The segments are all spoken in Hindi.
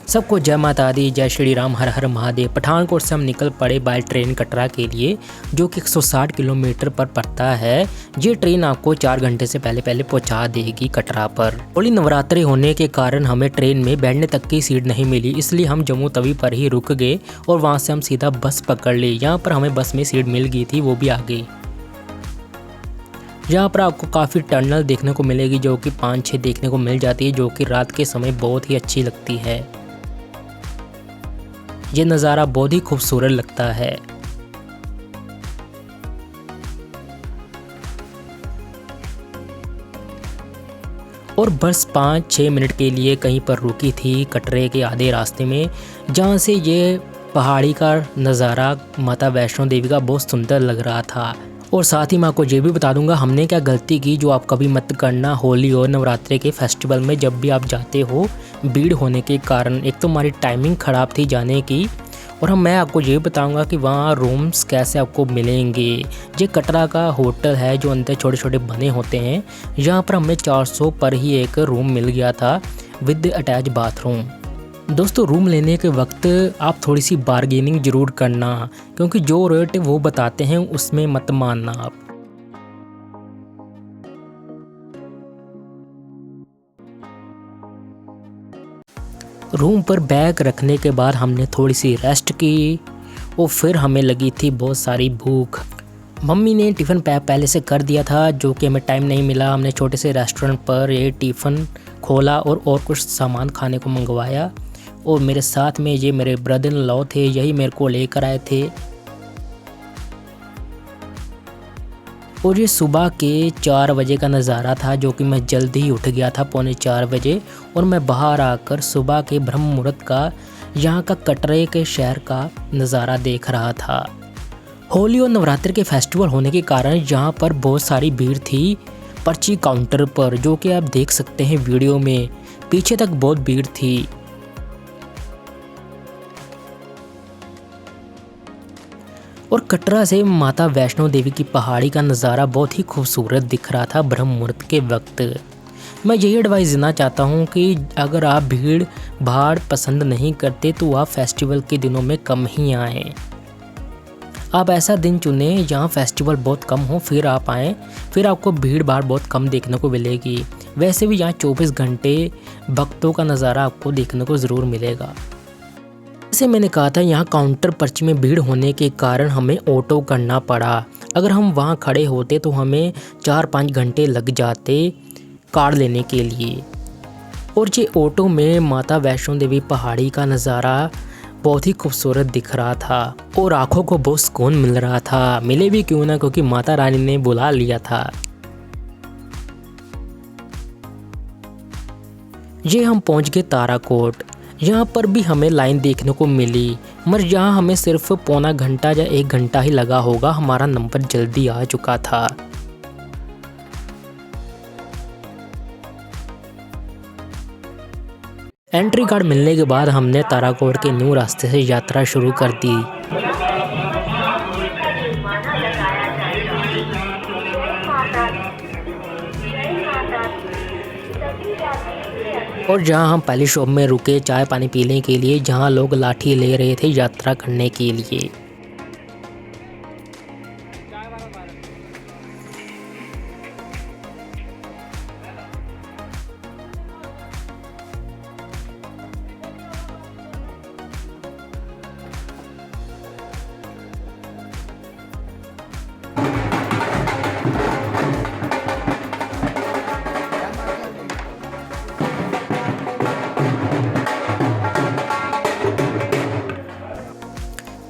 सबको जय माता दी, जय श्री राम, हर हर महादेव। पठानकोट से हम निकल पड़े बाय ट्रेन कटरा के लिए, जो कि 160 किलोमीटर पर पड़ता है। ये ट्रेन आपको 4 घंटे से पहले पहुंचा देगी कटरा पर। होली नवरात्रि होने के कारण हमें ट्रेन में बैठने तक की सीट नहीं मिली, इसलिए हम जम्मू तवी पर ही रुक गए और वहाँ से हम सीधा बस पकड़ ली। यहाँ पर हमें बस में सीट मिल गई थी, वो भी आ गई। यहाँ पर आपको काफ़ी टनल देखने को मिलेगी, जो कि 5-6 देखने को मिल जाती है, जो कि रात के समय बहुत ही अच्छी लगती है। ये नज़ारा बहुत ही खूबसूरत लगता है। और बस 5-6 मिनट के लिए कहीं पर रुकी थी कटरे के आधे रास्ते में, जहाँ से ये पहाड़ी का नज़ारा माता वैष्णो देवी का बहुत सुंदर लग रहा था। और साथ ही मैं आपको ये भी बता दूंगा हमने क्या गलती की, जो आप कभी मत करना होली और नवरात्रि के फेस्टिवल में। जब भी आप जाते हो, भीड़ होने के कारण एक तो हमारी टाइमिंग ख़राब थी जाने की, और मैं आपको ये बताऊंगा कि वहाँ रूम्स कैसे आपको मिलेंगे। ये कटरा का होटल है जो अंदर छोटे छोटे बने होते हैं। यहाँ पर हमें 400 पर ही एक रूम मिल गया था विद अटैच बाथरूम। दोस्तों, रूम लेने के वक्त आप थोड़ी सी बार्गेनिंग ज़रूर करना, क्योंकि जो रेट वो बताते हैं उसमें मत मानना आप। रूम पर बैग रखने के बाद हमने थोड़ी सी रेस्ट की और फिर हमें लगी थी बहुत सारी भूख। मम्मी ने टिफ़िन पैक पहले से कर दिया था, जो कि हमें टाइम नहीं मिला। हमने छोटे से रेस्टोरेंट पर ये टिफ़िन खोला और कुछ सामान खाने को मंगवाया। और मेरे साथ में ये मेरे ब्रदर इन लॉ थे, यही मेरे को लेकर आए थे। और ये सुबह के 4 बजे का नज़ारा था, जो कि मैं जल्दी ही उठ गया था 3:45 बजे। और मैं बाहर आकर सुबह के ब्रह्म मुहूर्त का यहाँ का कटरे के शहर का नज़ारा देख रहा था। होली और नवरात्रि के फेस्टिवल होने के कारण यहाँ पर बहुत सारी भीड़ थी पर्ची काउंटर पर, जो कि आप देख सकते हैं वीडियो में। पीछे तक बहुत भीड़ थी। और कटरा से माता वैष्णो देवी की पहाड़ी का नज़ारा बहुत ही खूबसूरत दिख रहा था ब्रह्म मुहूर्त के वक्त। मैं यही एडवाइस देना चाहता हूँ कि अगर आप भीड़ भाड़ पसंद नहीं करते तो आप फेस्टिवल के दिनों में कम ही आएँ। आप ऐसा दिन चुनें जहाँ फेस्टिवल बहुत कम हो, फिर आप आएँ, फिर आपको भीड़ भाड़ बहुत कम देखने को मिलेगी। वैसे भी यहाँ 24 घंटे भक्तों का नज़ारा आपको देखने को ज़रूर मिलेगा। जैसे मैंने कहा था, यहाँ काउंटर पर्ची में भीड़ होने के कारण हमें ऑटो करना पड़ा। अगर हम वहाँ खड़े होते तो हमें 4-5 घंटे लग जाते कार्ड लेने के लिए। और ये ऑटो में माता वैष्णो देवी पहाड़ी का नज़ारा बहुत ही खूबसूरत दिख रहा था और आँखों को बहुत सुकून मिल रहा था। मिले भी क्यों ना, क्योंकि माता रानी ने बुला लिया था। ये हम पहुँच गए ताराकोट। यहाँ पर भी हमें लाइन देखने को मिली, मगर यहाँ हमें सिर्फ पौना घंटा या 1 घंटा ही लगा होगा। हमारा नंबर जल्दी आ चुका था। एंट्री कार्ड मिलने के बाद हमने ताराकोट के न्यू रास्ते से यात्रा शुरू कर दी। और जहां हम पहली शॉप में रुके चाय पानी पीने के लिए, जहां लोग लाठी ले रहे थे यात्रा करने के लिए।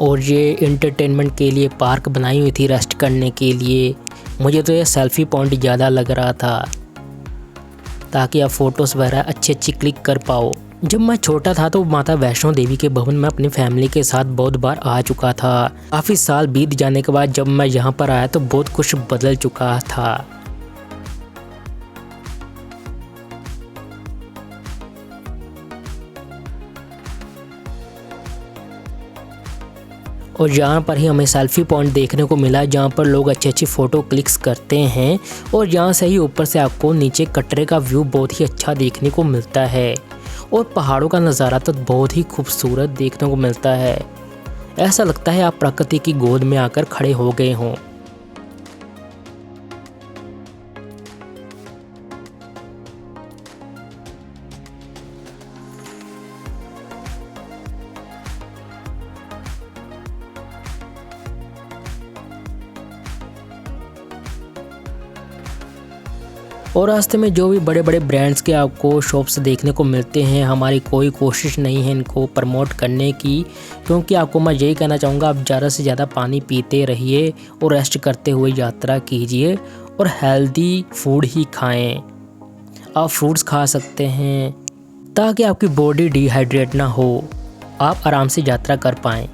और ये इंटरटेनमेंट के लिए पार्क बनाई हुई थी रेस्ट करने के लिए। मुझे तो ये सेल्फ़ी पॉइंट ज़्यादा लग रहा था, ताकि आप फ़ोटोज़ वगैरह अच्छी क्लिक कर पाओ। जब मैं छोटा था तो माता वैष्णो देवी के भवन में अपनी फैमिली के साथ बहुत बार आ चुका था। काफ़ी साल बीत जाने के बाद जब मैं यहाँ पर आया तो बहुत कुछ बदल चुका था। और यहाँ पर ही हमें सेल्फी पॉइंट देखने को मिला जहाँ पर लोग अच्छी अच्छी फ़ोटो क्लिक्स करते हैं। और यहाँ से ही ऊपर से आपको नीचे कटरे का व्यू बहुत ही अच्छा देखने को मिलता है और पहाड़ों का नज़ारा तो बहुत ही खूबसूरत देखने को मिलता है। ऐसा लगता है आप प्रकृति की गोद में आकर खड़े हो गए हों। और रास्ते में जो भी बड़े बड़े ब्रांड्स के आपको शॉप्स देखने को मिलते हैं, हमारी कोई कोशिश नहीं है इनको प्रमोट करने की, क्योंकि आपको मैं यही कहना चाहूँगा आप ज़्यादा से ज़्यादा पानी पीते रहिए और रेस्ट करते हुए यात्रा कीजिए और हेल्दी फूड ही खाएं। आप फ्रूट्स खा सकते हैं ताकि आपकी बॉडी डिहाइड्रेट ना हो, आप आराम से यात्रा कर पाएँ।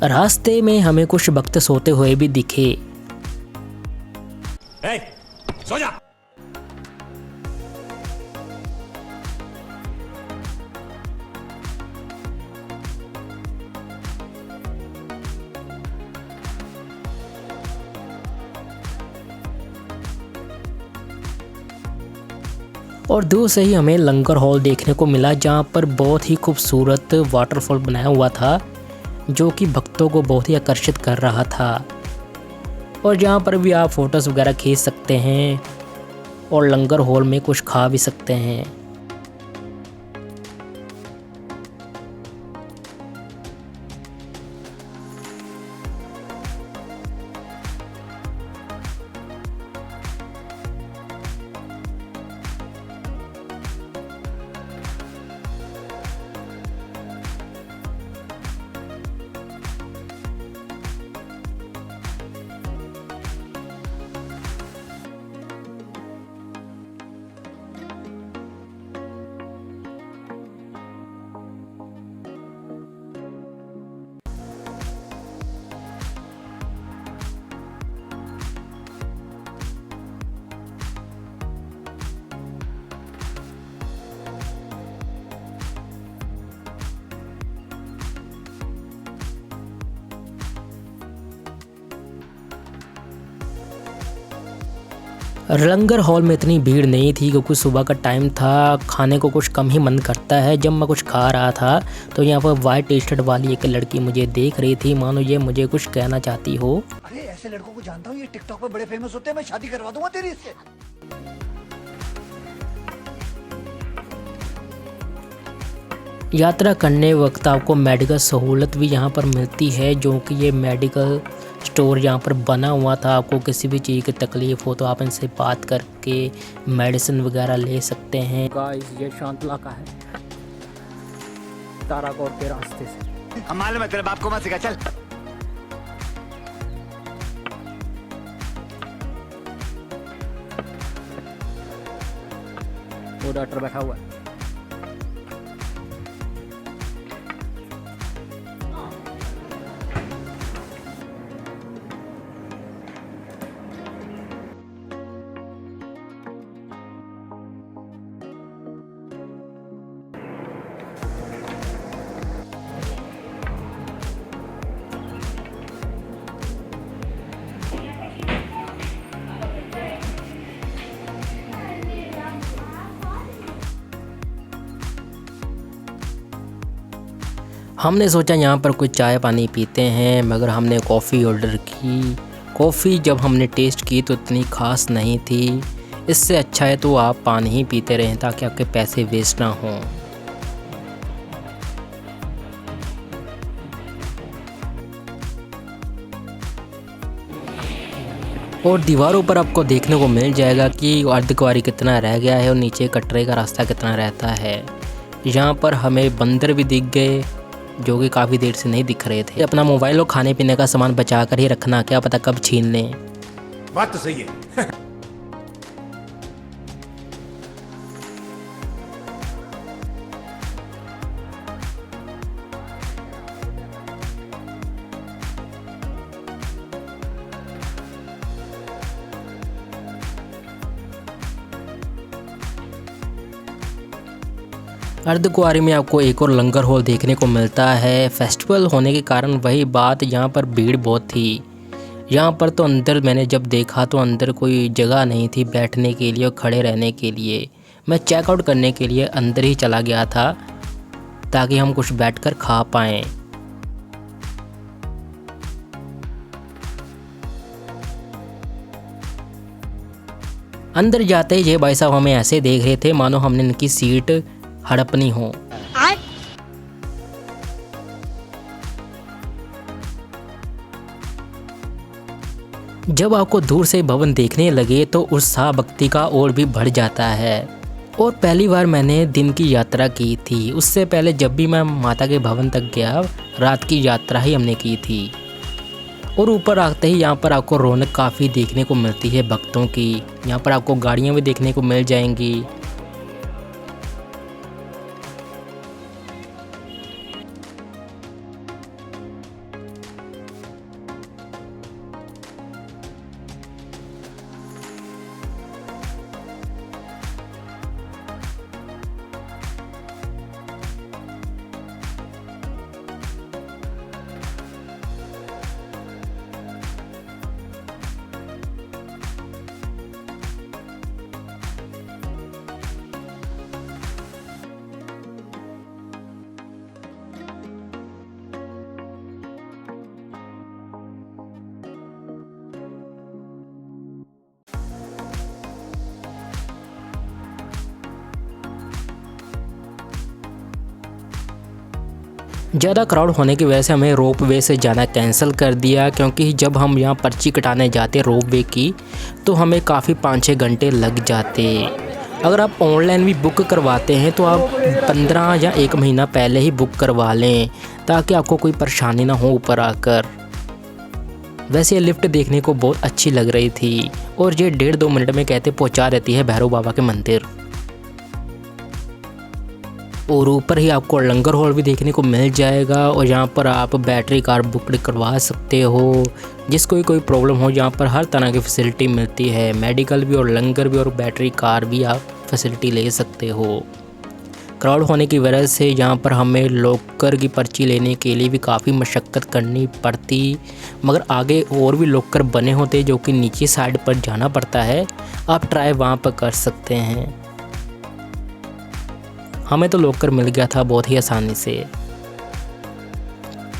रास्ते में हमें कुछ वक्त सोते हुए भी दिखे। सो जा। और दूर से ही हमें लंगर हॉल देखने को मिला जहाँ पर बहुत ही खूबसूरत वाटरफॉल बनाया हुआ था जो कि भक्तों को बहुत ही आकर्षित कर रहा था। और जहाँ पर भी आप फ़ोटोज़ वगैरह खींच सकते हैं और लंगर हॉल में कुछ खा भी सकते हैं। लंगर हॉल में इतनी भीड़ नहीं थी क्योंकि सुबह का टाइम था, खाने को कुछ कम ही मन करता है। जब मैं कुछ खा रहा था तो यहाँ पर वाइट टी शर्ट वाली एक लड़की मुझे देख रही थी, मानो ये मुझे कुछ कहना चाहती हो। अरे ऐसे लड़कों को जानता हूँ, ये टिकटॉक पे बड़े फेमस होते हैं, मैं शादी करवा दूंगा तेरी इससे। यात्रा करने वक्त आपको मेडिकल सहूलत भी यहाँ पर मिलती है, जो कि ये मेडिकल स्टोर यहाँ पर बना हुआ था। आपको किसी भी चीज़ की तकलीफ़ हो तो आप इनसे बात करके मेडिसिन वगैरह ले सकते हैं। गाइस ये शांत इलाका है ताराकोट के रास्ते से। हम मालूम है तेरे बाप को मत सिखा, चल। वो डॉक्टर बैठा हुआ है। हमने सोचा यहाँ पर कुछ चाय पानी पीते हैं, मगर हमने कॉफ़ी ऑर्डर की। कॉफ़ी जब हमने टेस्ट की तो इतनी ख़ास नहीं थी। इससे अच्छा है तो आप पानी ही पीते रहें ताकि आपके पैसे वेस्ट ना हों। और दीवारों पर आपको देखने को मिल जाएगा कि अर्धकुंवारी कितना रह गया है और नीचे कटरे का रास्ता कितना रहता है। यहाँ पर हमें बंदर भी दिख गए जो कि काफ़ी देर से नहीं दिख रहे थे। अपना मोबाइल और खाने पीने का सामान बचा कर ही रखना, क्या पता कब छीन लें। बात तो सही है। अर्धकुंवारी में आपको एक और लंगर हॉल देखने को मिलता है। फेस्टिवल होने के कारण वही बात, यहाँ पर भीड़ बहुत थी। यहाँ पर तो अंदर मैंने जब देखा तो अंदर कोई जगह नहीं थी बैठने के लिए और खड़े रहने के लिए। मैं चेकआउट करने के लिए अंदर ही चला गया था ताकि हम कुछ बैठकर खा पाएँ। अंदर जाते ही ये भाई साहब हमें ऐसे देख रहे थे मानो हमने इनकी सीट हड़पनी हो। जब आपको दूर से भवन देखने लगे तो उत्साह भक्ति का और भी बढ़ जाता है। और पहली बार मैंने दिन की यात्रा की थी। उससे पहले जब भी मैं माता के भवन तक गया, रात की यात्रा ही हमने की थी। और ऊपर आते ही यहाँ पर आपको रौनक काफ़ी देखने को मिलती है भक्तों की। यहाँ पर आपको गाड़ियाँ भी देखने को मिल जाएंगी। ज़्यादा क्राउड होने की वजह से हमें रोप वे से जाना कैंसिल कर दिया, क्योंकि जब हम यहाँ पर्ची कटाने जाते रोप वे की तो हमें काफ़ी 5-6 घंटे लग जाते। अगर आप ऑनलाइन भी बुक करवाते हैं तो आप 15 या 1 महीना पहले ही बुक करवा लें ताकि आपको कोई परेशानी ना हो ऊपर आकर। वैसे ये लिफ्ट देखने को बहुत अच्छी लग रही थी और ये 1.5-2 मिनट में कहते पहुँचा देती है भैरव बाबा के मंदिर। और ऊपर ही आपको लंगर हॉल भी देखने को मिल जाएगा और यहाँ पर आप बैटरी कार बुक करवा सकते हो। जिसको भी कोई प्रॉब्लम हो यहाँ पर हर तरह की फैसिलिटी मिलती है, मेडिकल भी और लंगर भी और बैटरी कार भी आप फैसिलिटी ले सकते हो। क्राउड होने की वजह से यहाँ पर हमें लॉकर की पर्ची लेने के लिए भी काफ़ी मशक्क़त करनी पड़ती, मगर आगे और भी लॉकर बने होते जो कि नीचे साइड पर जाना पड़ता है। आप ट्राई वहाँ पर कर सकते हैं। हमें तो लॉकर मिल गया था बहुत ही आसानी से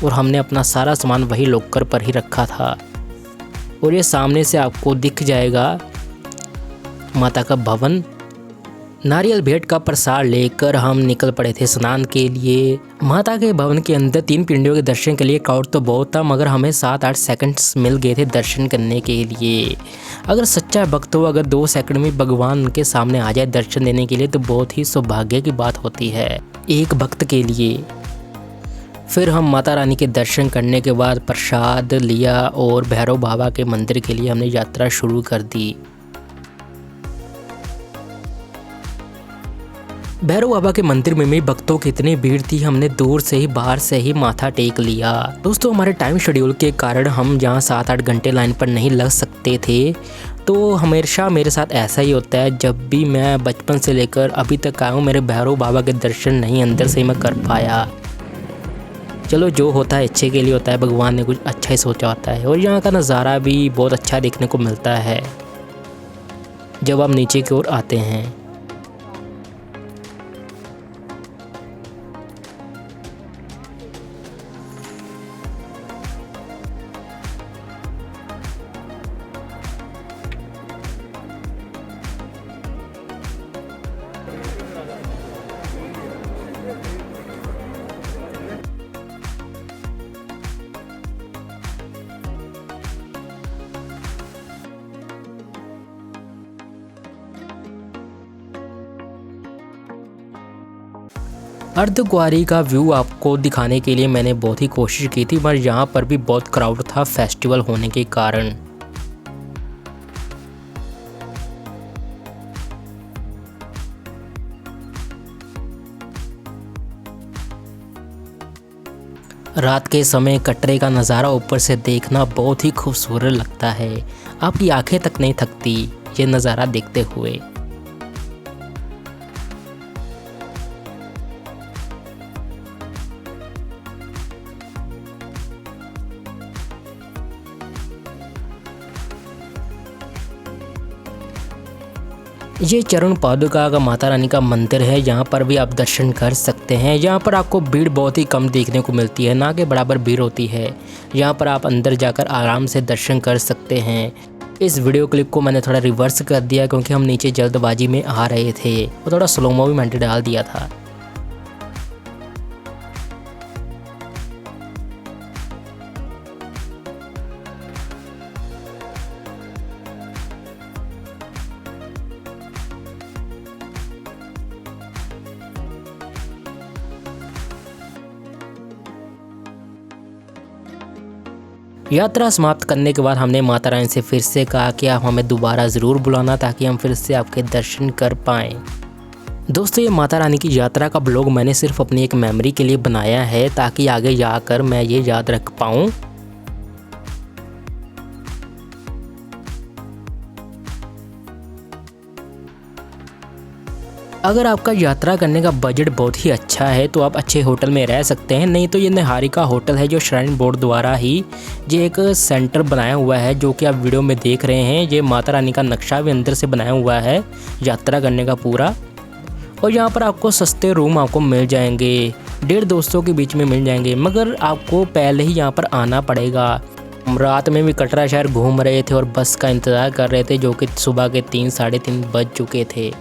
और हमने अपना सारा सामान वही लॉकर पर ही रखा था। और ये सामने से आपको दिख जाएगा माता का भवन। नारियल भेंट का प्रसाद लेकर हम निकल पड़े थे स्नान के लिए। माता के भवन के अंदर 3 पिंडियों के दर्शन के लिए क्राउड तो बहुत था, मगर हमें 7-8 सेकंड्स मिल गए थे दर्शन करने के लिए। अगर सच्चा भक्त हो, अगर 2 सेकंड में भगवान उनके सामने आ जाए दर्शन देने के लिए तो बहुत ही सौभाग्य की बात होती है एक भक्त के लिए। फिर हम माता रानी के दर्शन करने के बाद प्रसाद लिया और भैरव बाबा के मंदिर के लिए हमने यात्रा शुरू कर दी। भैरव बाबा के मंदिर में भी भक्तों की इतनी भीड़ थी, हमने दूर से ही बाहर से ही माथा टेक लिया। दोस्तों, हमारे टाइम शेड्यूल के कारण हम जहाँ 7-8 घंटे लाइन पर नहीं लग सकते थे, तो हमेशा मेरे साथ ऐसा ही होता है। जब भी मैं बचपन से लेकर अभी तक आया हूँ, मेरे भैरव बाबा के दर्शन नहीं अंदर से मैं कर पाया। चलो, जो होता है अच्छे के लिए होता है, भगवान ने कुछ अच्छा ही सोचा होता है। और यहाँ का नज़ारा भी बहुत अच्छा देखने को मिलता है जब आप नीचे की ओर आते हैं। अर्धकुंवारी का व्यू आपको दिखाने के लिए मैंने बहुत ही कोशिश की थी, पर यहाँ पर भी बहुत क्राउड था फेस्टिवल होने के कारण। रात के समय कटरे का नज़ारा ऊपर से देखना बहुत ही खूबसूरत लगता है। आपकी आंखें तक नहीं थकती ये नज़ारा देखते हुए। ये चरण पादुका का माता रानी का मंदिर है। यहाँ पर भी आप दर्शन कर सकते हैं। यहाँ पर आपको भीड़ बहुत ही कम देखने को मिलती है, ना कि बराबर भीड़ होती है। यहाँ पर आप अंदर जाकर आराम से दर्शन कर सकते हैं। इस वीडियो क्लिप को मैंने थोड़ा रिवर्स कर दिया क्योंकि हम नीचे जल्दबाजी में आ रहे थे और थोड़ा स्लोमो भी मैंने डाल दिया था। यात्रा समाप्त करने के बाद हमने माता रानी से फिर से कहा कि आप हमें दोबारा ज़रूर बुलाना ताकि हम फिर से आपके दर्शन कर पाएँ। दोस्तों, ये माता रानी की यात्रा का ब्लॉग मैंने सिर्फ अपनी एक मेमोरी के लिए बनाया है ताकि आगे जाकर मैं ये याद रख पाऊँ। अगर आपका यात्रा करने का बजट बहुत ही अच्छा है तो आप अच्छे होटल में रह सकते हैं, नहीं तो ये निहारिका होटल है जो श्राइन बोर्ड द्वारा ही ये एक सेंटर बनाया हुआ है जो कि आप वीडियो में देख रहे हैं। ये माता रानी का नक्शा भी अंदर से बनाया हुआ है यात्रा करने का पूरा। और यहाँ पर आपको सस्ते रूम आपको मिल जाएंगे, 1.5 दोस्तों के बीच में मिल जाएंगे, मगर आपको पहले ही यहाँ पर आना पड़ेगा। हम रात में भी कटरा शहर घूम रहे थे और बस का इंतज़ार कर रहे थे जो कि सुबह के 3 साढ़े 3 बज चुके थे।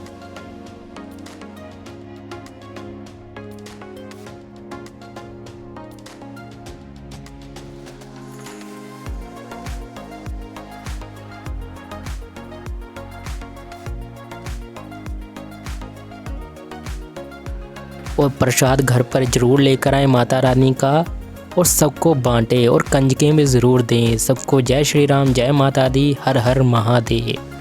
और प्रसाद घर पर ज़रूर लेकर आए माता रानी का और सबको बांटें और कंजकें भी ज़रूर दें सबको। जय श्री राम, जय माता दी, हर हर महादेव।